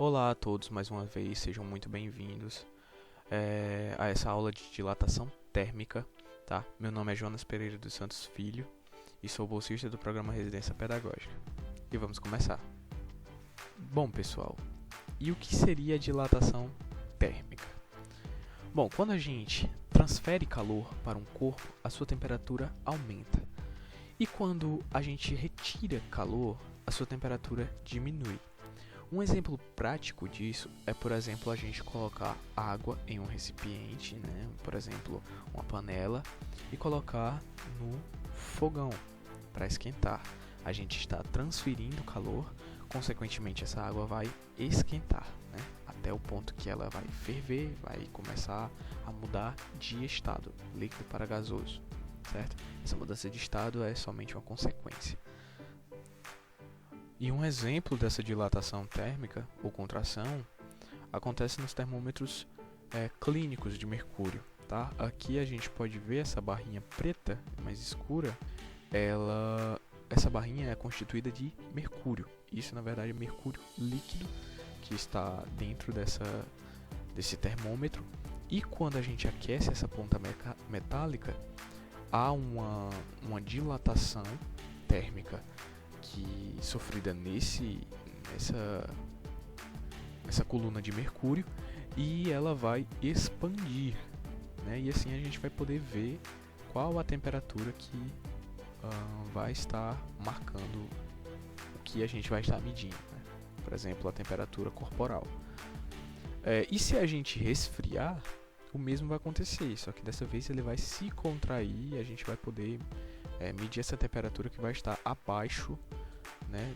Olá a todos mais uma vez, sejam muito bem-vindos a essa aula de dilatação térmica, tá? Meu nome é Jonas Pereira dos Santos Filho e sou bolsista do programa Residência Pedagógica. E vamos começar. Bom, pessoal, e o que seria a dilatação térmica? Bom, quando a gente transfere calor para um corpo, a sua temperatura aumenta. E quando a gente retira calor, a sua temperatura diminui. Um exemplo prático disso é, por exemplo, a gente colocar água em um recipiente, né? Por exemplo, uma panela, e colocar no fogão para esquentar. A gente está transferindo calor, consequentemente essa água vai esquentar, né? Até o ponto que ela vai ferver, vai começar a mudar de estado, líquido para gasoso, certo? Essa mudança de estado é somente uma consequência. E um exemplo dessa dilatação térmica ou contração acontece nos termômetros clínicos de mercúrio. Tá? Aqui a gente pode ver essa barrinha preta, mais escura, essa barrinha é constituída de mercúrio. Isso na verdade é mercúrio líquido que está dentro desse termômetro. E quando a gente aquece essa ponta metálica, há uma dilatação térmica que sofrida nessa coluna de mercúrio, e ela vai expandir, né? E assim a gente vai poder ver qual a temperatura que vai estar marcando o que a gente vai estar medindo, né? Por exemplo, a temperatura corporal. E se a gente resfriar, o mesmo vai acontecer, só que dessa vez ele vai se contrair e a gente vai poder medir essa temperatura que vai estar abaixo, né,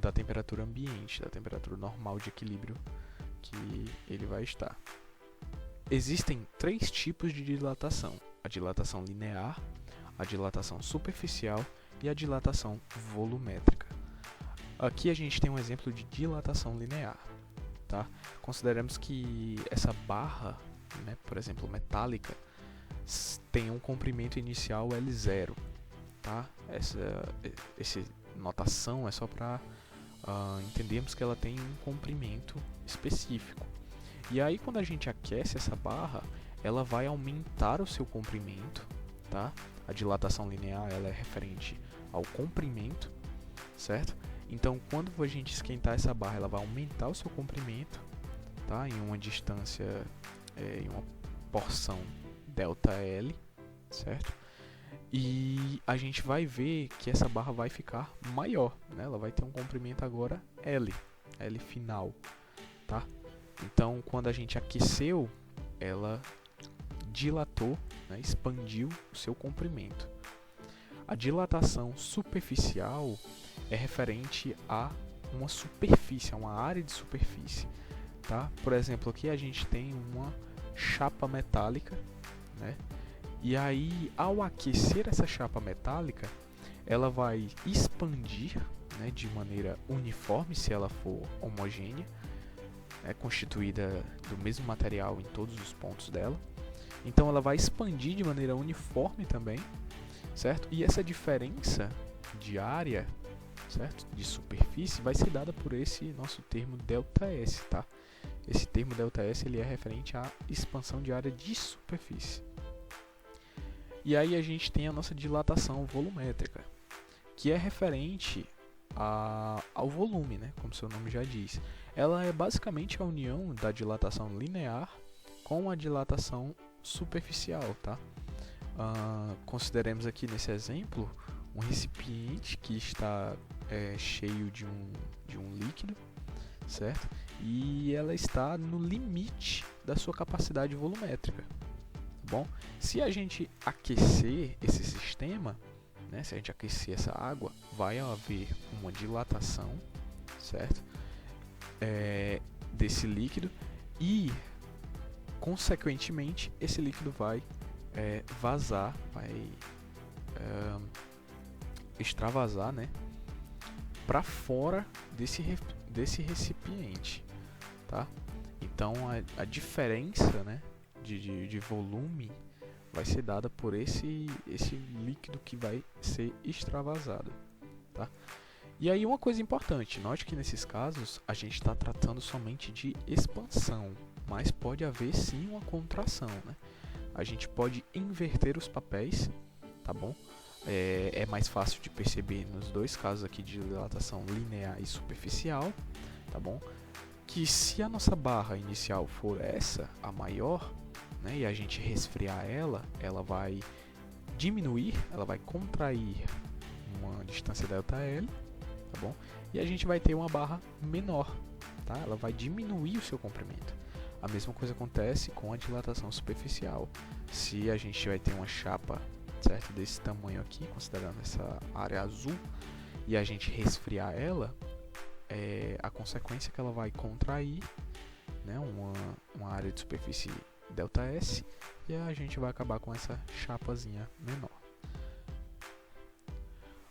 da temperatura ambiente, da temperatura normal de equilíbrio que ele vai estar. Existem 3 tipos de dilatação: a dilatação linear, a dilatação superficial e a dilatação volumétrica. Aqui a gente tem um exemplo de dilatação linear. Tá? Consideremos que essa barra, né, por exemplo, metálica, tem um comprimento inicial L0. Tá? Essa notação é só para entendermos que ela tem um comprimento específico. E aí quando a gente aquece essa barra, ela vai aumentar o seu comprimento. Tá? A dilatação linear ela é referente ao comprimento, certo? Então quando a gente esquentar essa barra, ela vai aumentar o seu comprimento, tá? Em uma distância, em uma porção ΔL, certo? E a gente vai ver que essa barra vai ficar maior, né? Ela vai ter um comprimento agora L final, tá? Então, quando a gente aqueceu, ela dilatou, né? Expandiu o seu comprimento. A dilatação superficial é referente a uma superfície, a uma área de superfície, tá? Por exemplo, aqui a gente tem uma chapa metálica, né? E aí, ao aquecer essa chapa metálica, ela vai expandir, né, de maneira uniforme, se ela for homogênea, constituída do mesmo material em todos os pontos dela. Então, ela vai expandir de maneira uniforme também, certo? E essa diferença de área, certo, de superfície, vai ser dada por esse nosso termo ΔS, tá? Esse termo ΔS ele é referente à expansão de área de superfície. E aí a gente tem a nossa dilatação volumétrica, que é referente ao volume, né? Como seu nome já diz. Ela é basicamente a união da dilatação linear com a dilatação superficial, tá? Consideremos aqui nesse exemplo um recipiente que está cheio de um líquido, certo? E ela está no limite da sua capacidade volumétrica. Bom, se a gente aquecer esse sistema, né, se a gente aquecer essa água, vai haver uma dilatação, certo? Desse líquido e, consequentemente, esse líquido vai vazar, vai extravasar, né, para fora desse recipiente, tá? Então a diferença, né, de volume vai ser dada por esse líquido que vai ser extravasado, tá? E aí uma coisa importante, note que nesses casos a gente está tratando somente de expansão, mas pode haver sim uma contração, né? A gente pode inverter os papéis, tá bom? É mais fácil de perceber nos dois casos aqui de dilatação linear e superficial, tá bom? Que se a nossa barra inicial for essa, a maior, né, e a gente resfriar ela, ela vai diminuir, ela vai contrair uma distância ΔL, tá bom? E a gente vai ter uma barra menor, tá? Ela vai diminuir o seu comprimento. A mesma coisa acontece com a dilatação superficial. Se a gente vai ter uma chapa, certo, desse tamanho aqui, considerando essa área azul, e a gente resfriar ela, a consequência é que ela vai contrair, né, uma área de superfície ΔS, e a gente vai acabar com essa chapazinha menor.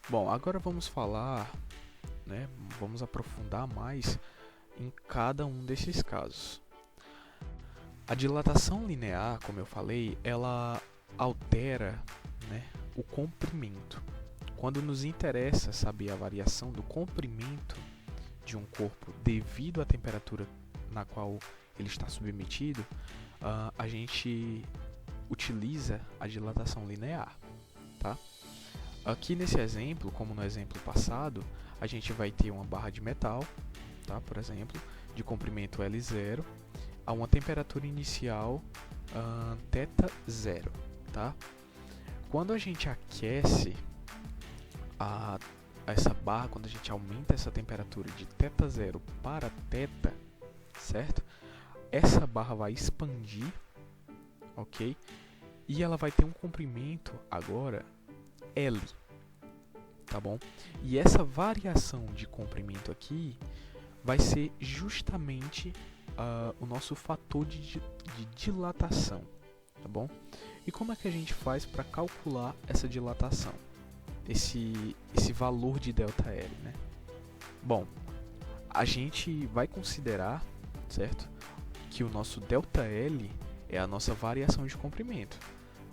Bom, agora vamos falar, né, vamos aprofundar mais em cada um desses casos. A dilatação linear, como eu falei, ela altera, né, o comprimento. Quando nos interessa saber a variação do comprimento de um corpo devido à temperatura na qual ele está submetido, a gente utiliza a dilatação linear, tá? Aqui nesse exemplo, como no exemplo passado, a gente vai ter uma barra de metal, tá? Por exemplo, de comprimento L0 a uma temperatura inicial θ0, tá? Quando a gente aquece essa barra, quando a gente aumenta essa temperatura de θ0 para θ, certo? Essa barra vai expandir, ok? E ela vai ter um comprimento agora L, tá bom? E essa variação de comprimento aqui vai ser justamente o nosso fator de dilatação, tá bom? E como é que a gente faz para calcular essa dilatação? Esse valor de ΔL, né? Bom, a gente vai considerar, certo, que o nosso ΔL é a nossa variação de comprimento,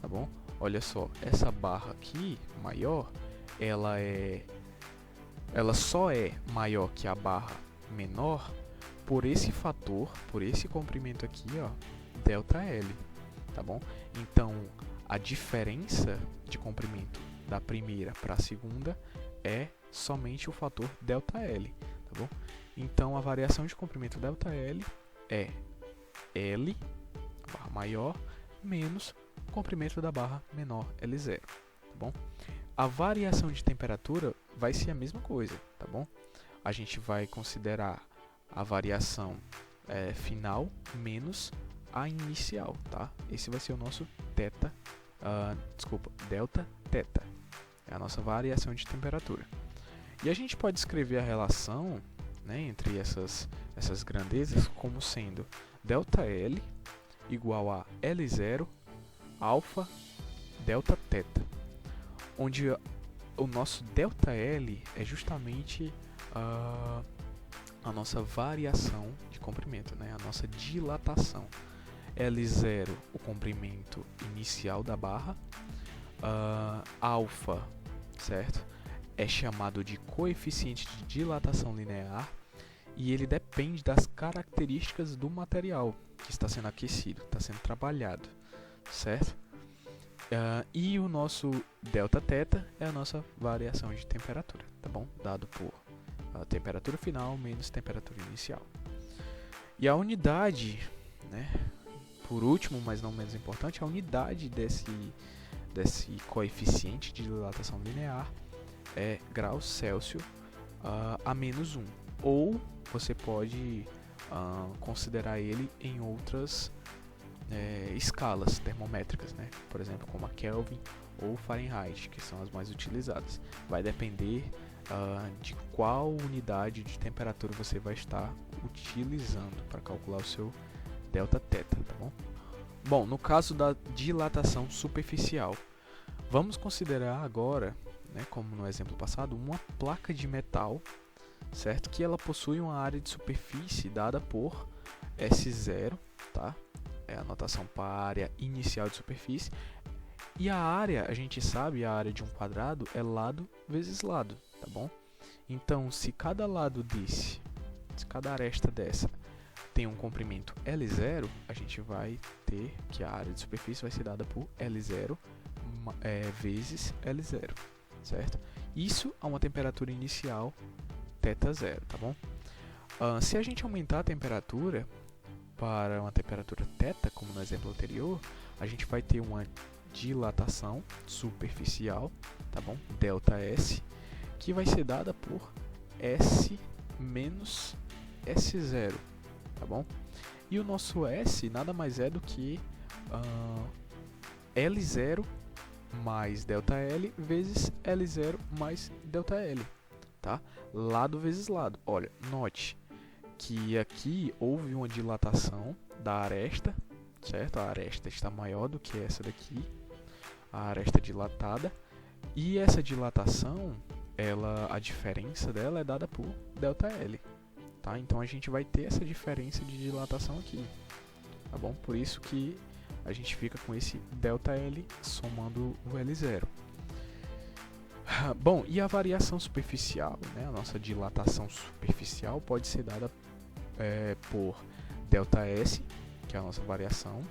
tá bom? Olha só, essa barra aqui maior, ela só é maior que a barra menor por esse fator, por esse comprimento aqui, ó, ΔL, tá bom? Então, a diferença de comprimento da primeira para a segunda é somente o fator ΔL, tá bom? Então, a variação de comprimento ΔL é L, a barra maior, menos o comprimento da barra menor, L0, tá bom? A variação de temperatura vai ser a mesma coisa, tá bom? A gente vai considerar a variação final menos a inicial, tá? Esse vai ser o nosso Δθ, é a nossa variação de temperatura. E a gente pode escrever a relação, né, entre essas grandezas como sendo ΔL igual a L0 alfa Δθ, onde o nosso ΔL é justamente a nossa variação de comprimento, né? A nossa dilatação. L0, o comprimento inicial da barra, alfa, certo? É chamado de coeficiente de dilatação linear e ele depende das características do material que está sendo aquecido, está sendo trabalhado, certo? E o nosso Δθ é a nossa variação de temperatura, tá bom? Dado por a temperatura final menos temperatura inicial. E a unidade, né, por último, mas não menos importante, a unidade desse coeficiente de dilatação linear é graus Celsius a menos 1. Ou você pode considerar ele em outras escalas termométricas, né? Por exemplo, como a Kelvin ou Fahrenheit, que são as mais utilizadas. Vai depender de qual unidade de temperatura você vai estar utilizando para calcular o seu Δθ, tá bom? Bom, no caso da dilatação superficial, vamos considerar agora, né, como no exemplo passado, uma placa de metal, certo? Que ela possui uma área de superfície dada por S0, tá? É a notação para a área inicial de superfície. E a área, a gente sabe, a área de um quadrado é lado vezes lado, tá bom? Então, se cada aresta dessa tem um comprimento L0, a gente vai ter que a área de superfície vai ser dada por L0 vezes L0, certo? Isso a uma temperatura inicial θ0, tá bom? Se a gente aumentar a temperatura para uma temperatura θ, como no exemplo anterior, a gente vai ter uma dilatação superficial, tá bom? ΔS, que vai ser dada por S menos S0, tá bom? E o nosso S nada mais é do que L0 mais ΔL vezes L0 mais ΔL, tá? Lado vezes lado. Olha, note que aqui houve uma dilatação da aresta, certo? A aresta está maior do que essa daqui, a aresta dilatada, e essa dilatação, a diferença dela é dada por ΔL, tá? Então a gente vai ter essa diferença de dilatação aqui, tá bom? Por isso que a gente fica com esse ΔL somando o L0. Bom, e a variação superficial, né? A nossa dilatação superficial pode ser dada por ΔS, que é a nossa variação,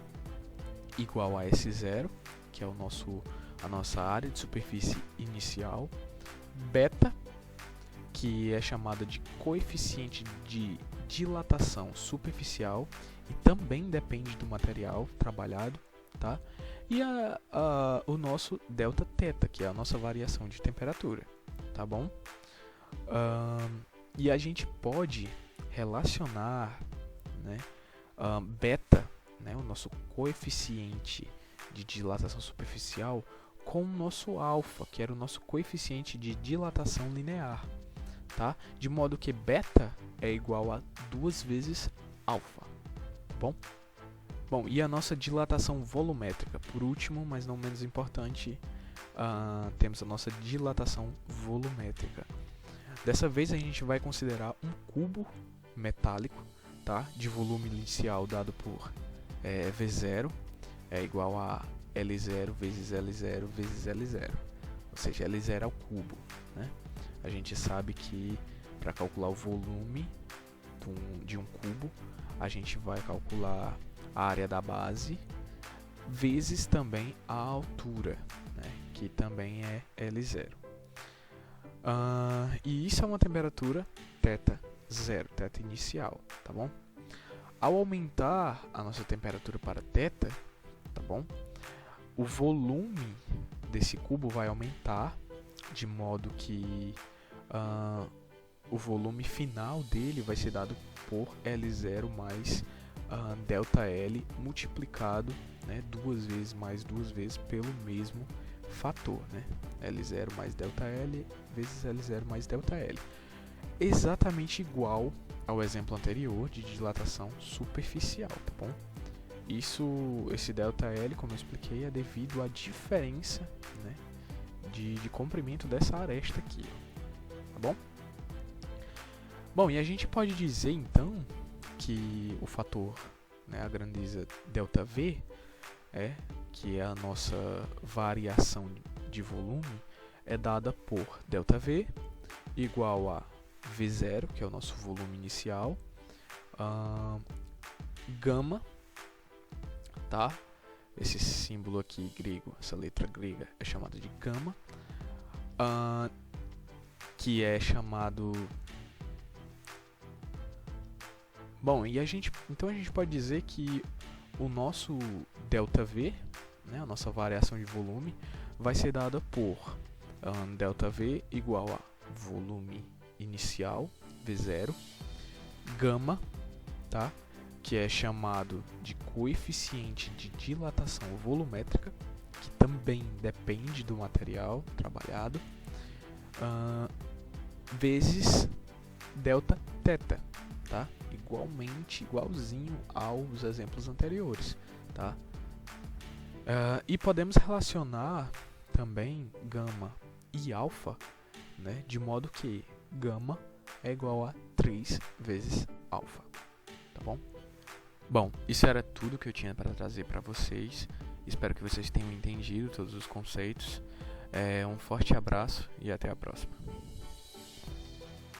igual a S0, que é a nossa área de superfície inicial, beta, que é chamada de coeficiente de dilatação superficial e também depende do material trabalhado, tá? E o nosso Δθ, que é a nossa variação de temperatura, tá bom? E a gente pode relacionar, né, beta, né, o nosso coeficiente de dilatação superficial, com o nosso alfa, que era o nosso coeficiente de dilatação linear, tá? De modo que beta é igual a 2 vezes alfa, tá bom? Bom, e a nossa dilatação volumétrica, por último, mas não menos importante, temos a nossa dilatação volumétrica. Dessa vez a gente vai considerar um cubo metálico, tá? De volume inicial dado por V0 é igual a L0 vezes L0 vezes L0, ou seja, L0 ao cubo, né? A gente sabe que para calcular o volume de um cubo, a gente vai calcular a área da base vezes também a altura, né? Que também é L0. E isso é uma temperatura θ0, θ inicial, tá bom? Ao aumentar a nossa temperatura para θ, tá bom? O volume desse cubo vai aumentar, de modo que o volume final dele vai ser dado por L0 mais ΔL multiplicado, né, 2 vezes mais 2 vezes pelo mesmo fator, né? L0 mais ΔL vezes L0 mais ΔL. Exatamente igual ao exemplo anterior de dilatação superficial, tá bom? Esse ΔL, como eu expliquei, é devido à diferença, né, de comprimento dessa aresta aqui, tá bom? Bom, e a gente pode dizer então que o fator, né, a grandeza ΔV, que é a nossa variação de volume, é dada por ΔV igual a V0, que é o nosso volume inicial, gama, tá? Esse símbolo aqui grego, essa letra grega é chamada de gama, que é chamado... Bom, e então a gente pode dizer que o nosso ΔV, né, a nossa variação de volume, vai ser dada por ΔV igual a volume inicial, V0, gama, tá? Que é chamado de coeficiente de dilatação volumétrica, que também depende do material trabalhado, vezes Δθ, tá? Igualzinho aos exemplos anteriores, tá? E podemos relacionar também gama e alfa, né, de modo que gama é igual a 3 vezes alfa, tá bom? Bom, isso era tudo que eu tinha para trazer para vocês. Espero que vocês tenham entendido todos os conceitos. Um forte abraço e até a próxima.